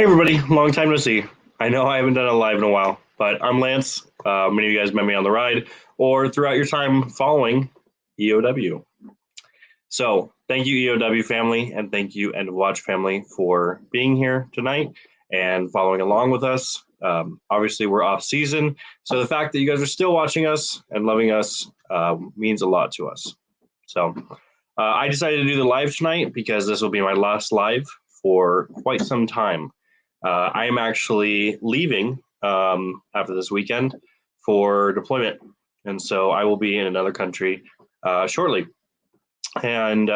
Hey everybody, long time no see. I know I haven't done a live in a while, but I'm Lance. Many of you guys met me on the ride or throughout your time following EOW. So thank you EOW family and thank you End of Watch family for being here tonight and following along with us. Obviously we're off season, so the fact that you guys are still watching us and loving us means a lot to us. So I decided to do the live tonight because this will be my last live for quite some time. I am actually leaving after this weekend for deployment, and so I will be in another country shortly. And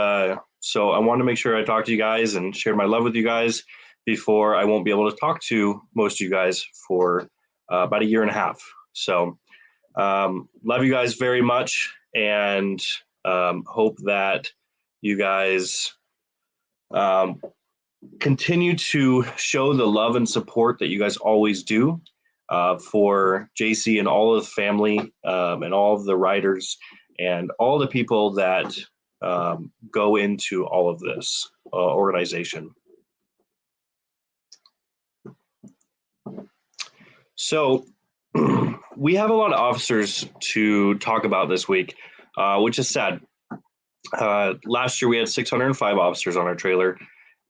so I want to make sure I talk to you guys and share my love with you guys before I won't be able to talk to most of you guys for about a year and a half. So love you guys very much, and hope that you guys continue to show the love and support that you guys always do for JC and all of the family and all of the writers and all the people that go into all of this organization. So we have a lot of officers to talk about this week, which is sad. Last year we had 605 officers on our trailer,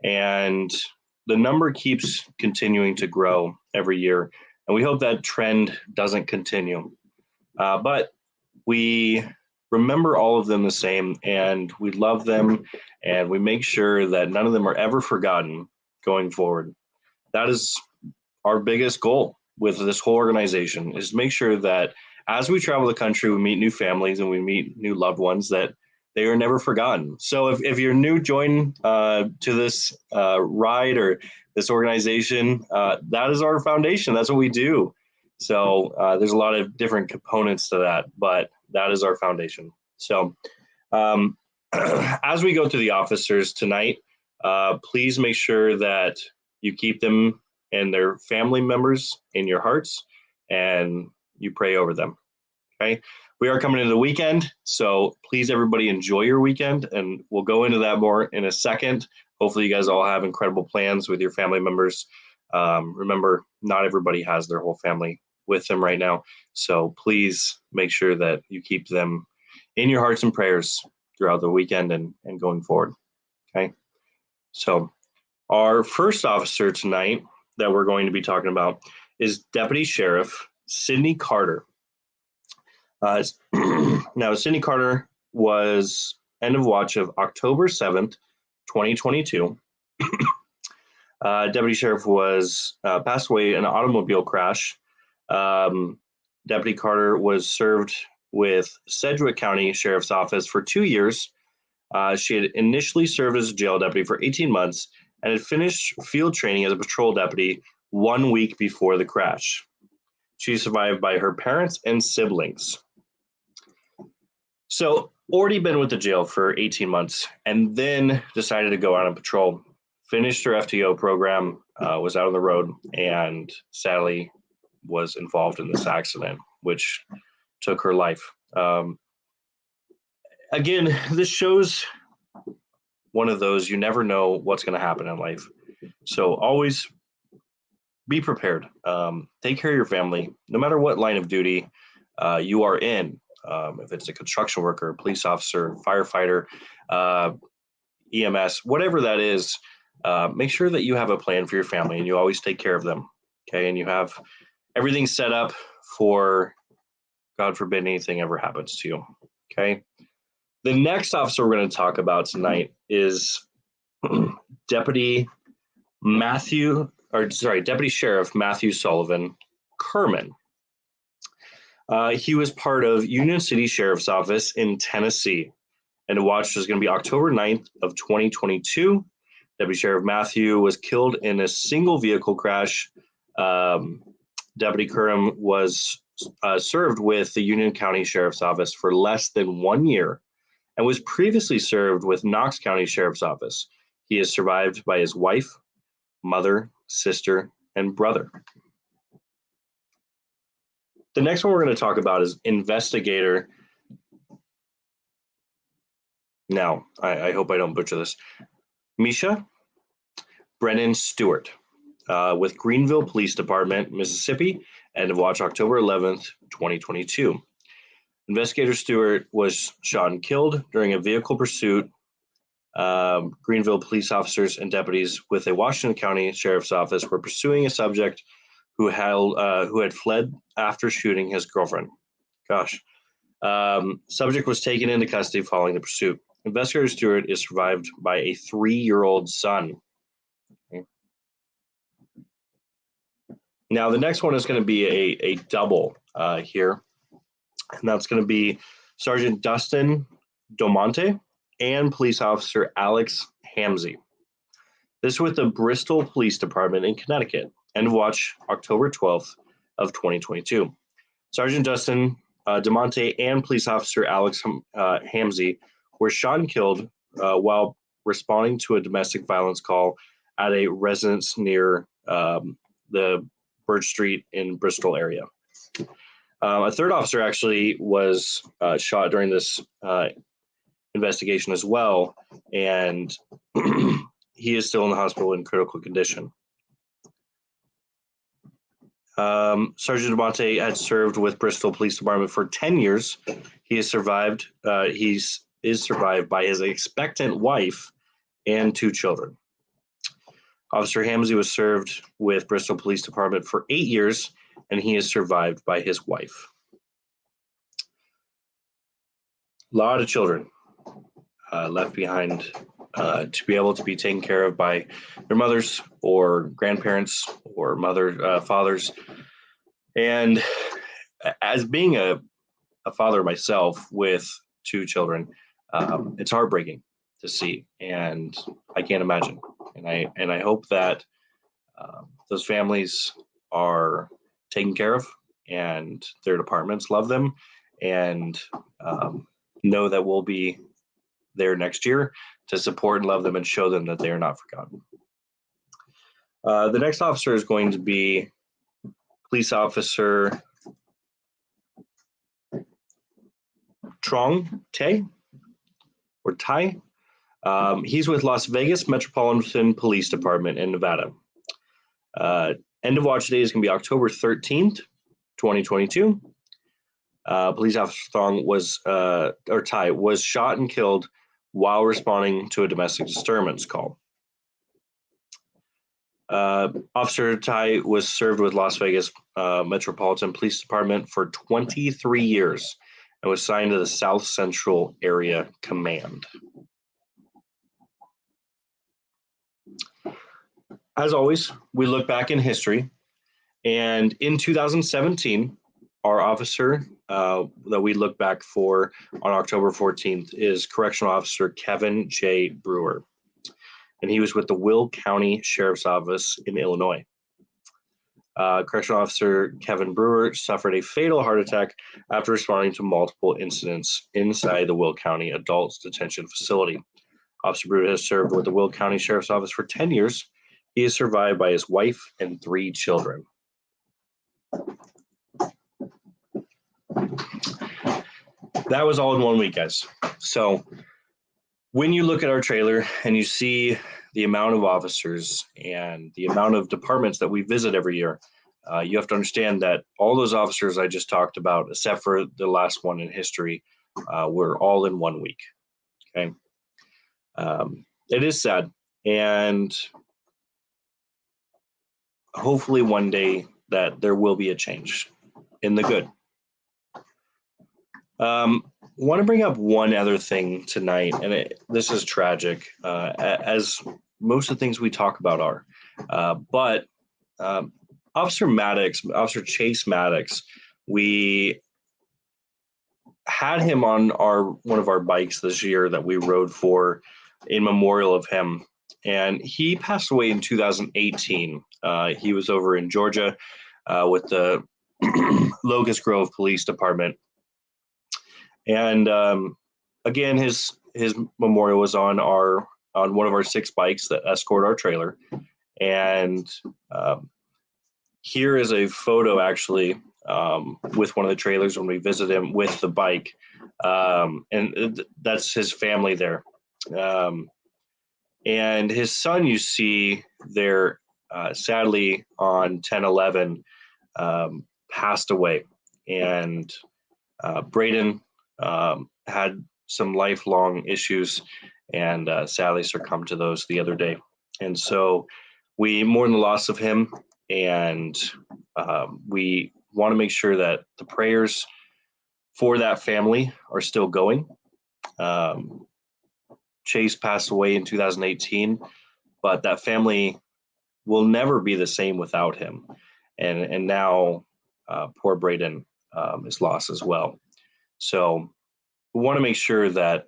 and the number keeps continuing to grow every year, and we hope that trend doesn't continue. But we remember all of them the same, and we love them, and we make sure that none of them are ever forgotten going forward. That is our biggest goal with this whole organization, is to make sure that as we travel the country, we meet new families and we meet new loved ones, that they are never forgotten. So if you're new, join to this ride or this organization, that is our foundation. That's what we do. So there's a lot of different components to that, but that is our foundation. So as we go through the officers tonight, please make sure that you keep them and their family members in your hearts and you pray over them. Okay. We are coming into the weekend, so please everybody enjoy your weekend, and we'll go into that more in a second. Hopefully you guys all have incredible plans with your family members. Remember, not everybody has their whole family with them right now, so please make sure that you keep them in your hearts and prayers throughout the weekend and going forward. Okay, so our first officer tonight that we're going to be talking about is Deputy Sheriff Sydney Carter. Now, Sydney Carter was End of Watch of October 7th, 2022. Deputy Sheriff was passed away in an automobile crash. Deputy Carter was served with Sedgwick County Sheriff's Office for 2 years. She had initially served as a jail deputy for 18 months and had finished field training as a patrol deputy 1 week before the crash. She's survived by her parents and siblings. So already been with the jail for 18 months and then decided to go out on patrol, finished her FTO program, was out on the road, and sadly was involved in this accident, which took her life. Again, this shows one of those, you never know what's going to happen in life. So always be prepared. Take care of your family, no matter what line of duty you are in. If it's a construction worker, a police officer, firefighter, EMS, whatever that is, make sure that you have a plan for your family and you always take care of them. Okay. And you have everything set up for, God forbid, anything ever happens to you. Okay. The next officer we're going to talk about tonight is Deputy Sheriff Matthew Sullivan Kerman. He was part of Union City Sheriff's Office in Tennessee, and the watch was going to be October 9th of 2022. Deputy Sheriff Matthew was killed in a single vehicle crash. Deputy Kerman was served with the Union County Sheriff's Office for less than 1 year and was previously served with Knox County Sheriff's Office. He is survived by his wife, mother, sister, and brother. The next one we're going to talk about is investigator. Now, I hope I don't butcher this. Misha Brennan Stewart. with Greenville Police Department, Mississippi, end of watch October 11th, 2022. Investigator Stewart was shot and killed during a vehicle pursuit. Greenville police officers and deputies with a Washington County Sheriff's Office were pursuing a subject who had fled after shooting his girlfriend. Gosh. Subject was taken into custody following the pursuit. Investigator Stewart is survived by a 3-year-old son. Okay. Now, the next one is going to be a double here, and that's going to be Sergeant Dustin Domonte and Police Officer Alex Hamzy. This is with the Bristol Police Department in Connecticut, end of watch October 12th of 2022. Sergeant Dustin Domonte and Police Officer Alex Hamzy were shot and killed while responding to a domestic violence call at a residence near the Birch Street in Bristol area. A third officer actually was shot during this investigation as well, and he is still in the hospital in critical condition. Sergeant Domonte had served with Bristol Police Department for 10 years. He is survived. He is survived by his expectant wife and 2 children. Officer Hamzy was served with Bristol Police Department for 8 years, and he is survived by his wife. A lot of children left behind to be able to be taken care of by their mothers or grandparents or fathers. And as being a father myself with 2 children, it's heartbreaking to see, and I can't imagine. And I hope that those families are taken care of, and their departments love them, and know that we'll be there next year to support and love them and show them that they are not forgotten. The next officer is going to be Police Officer Trong Tay or Tai. He's with Las Vegas Metropolitan Police Department in Nevada. End of watch day is going to be October 13th, 2022. Police Officer Tai was shot and killed while responding to a domestic disturbance call. Officer Tai was served with Las Vegas Metropolitan Police Department for 23 years and was assigned to the South Central Area Command. As always, we look back in history, and in 2017, our officer that we look back for on October 14th is Correctional Officer Kevin J. Brewer, and he was with the Will County Sheriff's Office in Illinois. Correctional Officer Kevin Brewer suffered a fatal heart attack after responding to multiple incidents inside the Will County Adults Detention Facility. Officer Brewer has served with the Will County Sheriff's Office for 10 years. He is survived by his wife and 3 children. That was all in 1 week, guys. So when you look at our trailer and you see the amount of officers and the amount of departments that we visit every year, you have to understand that all those officers I just talked about, except for the last one in history, were all in 1 week. Okay. It is sad, and hopefully one day that there will be a change in the good. Want to bring up one other thing tonight, and this is tragic, as most of the things we talk about are. But Officer Chase Maddox, we had him on one of our bikes this year that we rode for in memorial of him, and he passed away in 2018. He was over in Georgia with the Locust Grove Police Department. And again, his memorial was on one of our 6 bikes that escort our trailer. And here is a photo actually with one of the trailers when we visit him with the bike. And that's his family there. And his son, you see there, sadly on 10/11 passed away. And Braden had some lifelong issues and sadly succumbed to those the other day. And so we mourn the loss of him, and we want to make sure that the prayers for that family are still going. Chase passed away in 2018, but that family will never be the same without him. And now poor Braden is lost as well. So we want to make sure that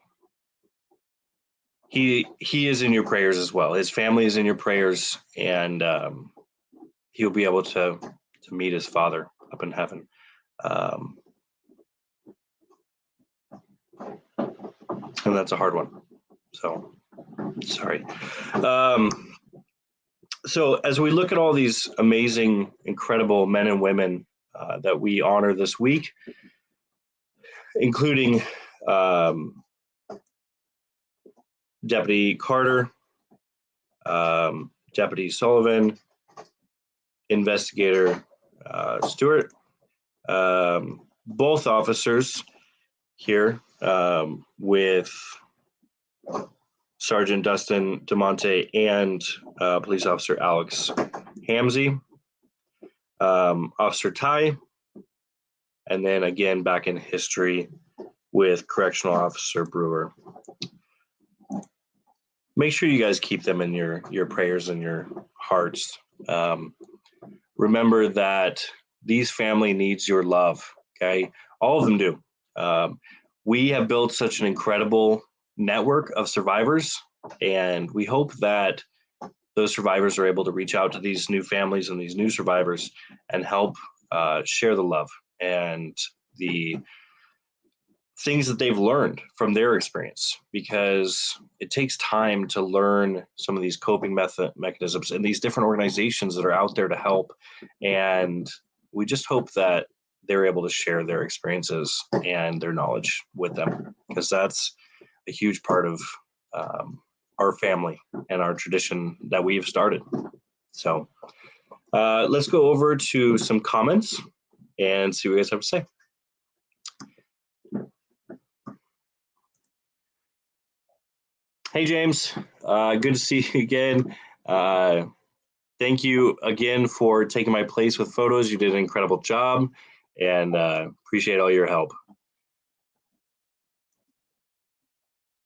he is in your prayers as well. His family is in your prayers, and he'll be able to meet his father up in heaven. And that's a hard one. So sorry. So as we look at all these amazing, incredible men and women that we honor this week, including Deputy Carter, Deputy Sullivan, Investigator Stewart, both officers here with Sergeant Dustin DeMonte and Police Officer Alex Hamzy, Officer Ty, and then again back in history with Correctional Officer Brewer. Make sure you guys keep them in your prayers and your hearts. Remember that these family needs your love, okay? All of them do. We have built such an incredible network of survivors, and we hope that those survivors are able to reach out to these new families and these new survivors and help share the love and the things that they've learned from their experience, because it takes time to learn some of these coping mechanisms and these different organizations that are out there to help. And we just hope that they're able to share their experiences and their knowledge with them, because that's a huge part of our family and our tradition that we've started. So let's go over to some comments and see what you guys have to say. Hey, James. Good to see you again. Thank you again for taking my place with photos. You did an incredible job, and appreciate all your help.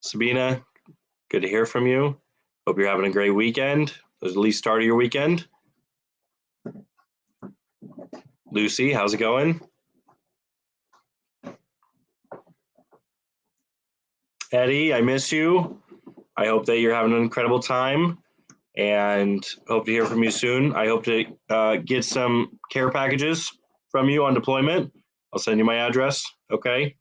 Sabina, good to hear from you. Hope you're having a great weekend. It was at least start of your weekend. Lucy, how's it going? Eddie, I miss you. I hope that you're having an incredible time, and hope to hear from you soon. I hope to get some care packages from you on deployment. I'll send you my address, okay?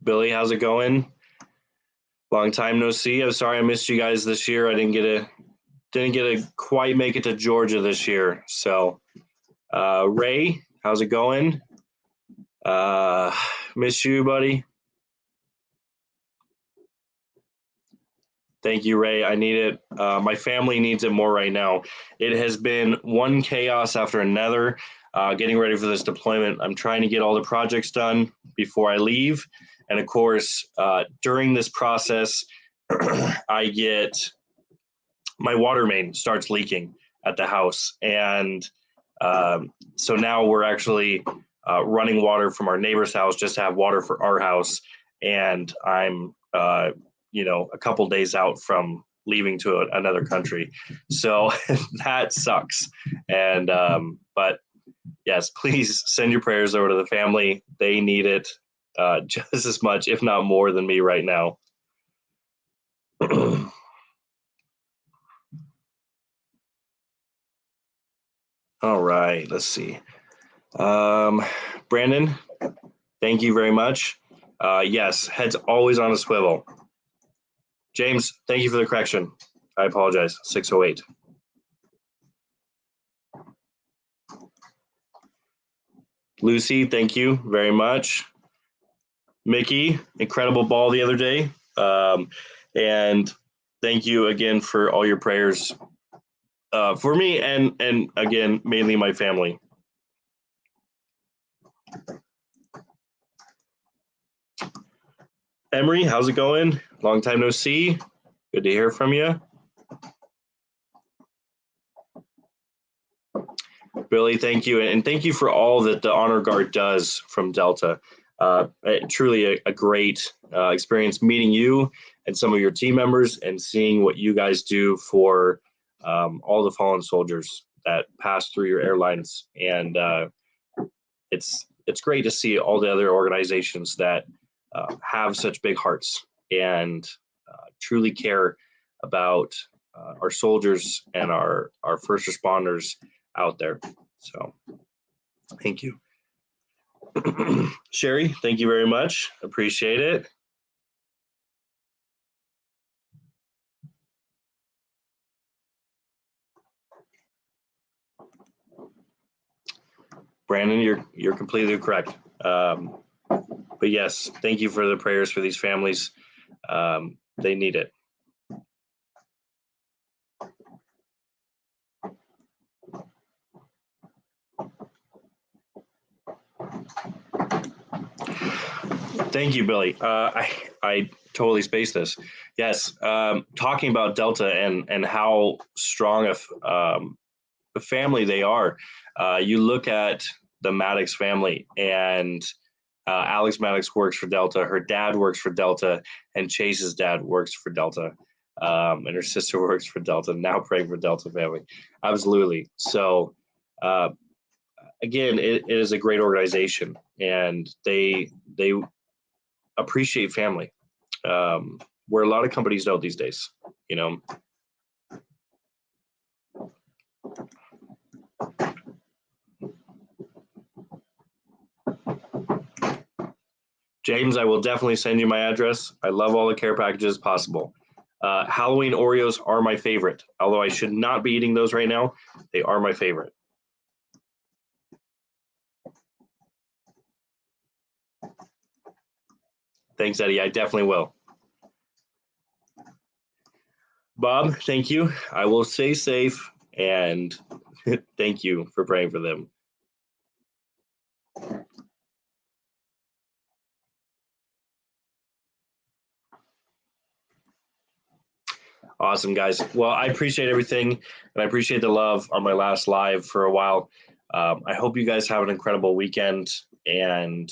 Billy, how's it going? Long time no see. I'm sorry I missed you guys this year. I didn't get to quite make it to Georgia this year. So Ray, how's it going? Miss you, buddy. Thank you, Ray. I need it. My family needs it more right now. It has been one chaos after another, getting ready for this deployment. I'm trying to get all the projects done before I leave. And of course, during this process, I get my water main starts leaking at the house. And so now we're actually running water from our neighbor's house just to have water for our house. And I'm a couple days out from leaving to another country. So that sucks. And, but yes, please send your prayers over to the family. They need it just as much, if not more than me right now. All right, let's see. Brandon, thank you very much. Yes, head's always on a swivel. James, thank you for the correction. I apologize. 608. Lucy, thank you very much. Mickey, incredible ball the other day. And thank you again for all your prayers for me and again, mainly my family. Emery, how's it going? Long time no see. Good to hear from you. Billy, thank you. And thank you for all that the Honor Guard does from Delta. Truly a great experience meeting you and some of your team members and seeing what you guys do for all the fallen soldiers that pass through your airlines. And it's great to see all the other organizations that have such big hearts and truly care about our soldiers and our first responders out there. So thank you. Sherry, thank you very much. Appreciate it. Brandon, you're completely correct. But yes, thank you for the prayers for these families. They need it. Thank you, Billy. I totally spaced this. Yes, talking about Delta and how strong a family they are. You look at the Maddox family, and Alex Maddox works for Delta. Her dad works for Delta, and Chase's dad works for Delta, and her sister works for Delta. Now praying for Delta family. Absolutely. So. Again, it is a great organization, and they appreciate family, where a lot of companies don't these days. You know. James, I will definitely send you my address. I love all the care packages possible. Halloween Oreos are my favorite, although I should not be eating those right now. They are my favorite. Thanks, Eddie. I definitely will. Bob, thank you. I will stay safe, and thank you for praying for them. Awesome, guys. Well, I appreciate everything, and I appreciate the love on my last live for a while. I hope you guys have an incredible weekend, and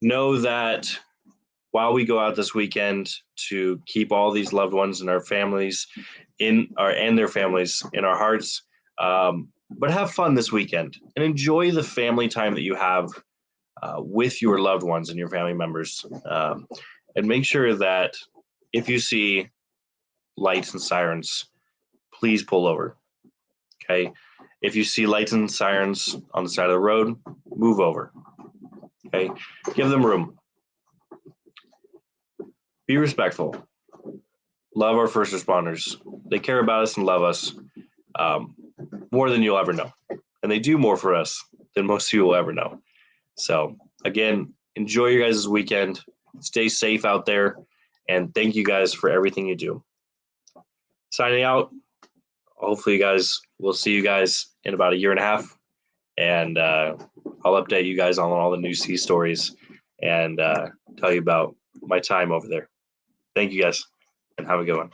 know that while we go out this weekend to keep all these loved ones and our families and their families in our hearts, but have fun this weekend and enjoy the family time that you have with your loved ones and your family members, and make sure that if you see lights and sirens, please pull over. Okay. If you see lights and sirens on the side of the road, move over. Okay. Give them room. Be respectful. Love our first responders. They care about us and love us more than you'll ever know. And they do more for us than most of you will ever know. So again, enjoy your guys' weekend. Stay safe out there. And thank you guys for everything you do. Signing out. Hopefully you guys, we'll see you guys in about a year and a half. And I'll update you guys on all the new sea stories and tell you about my time over there. Thank you guys, and have a good one.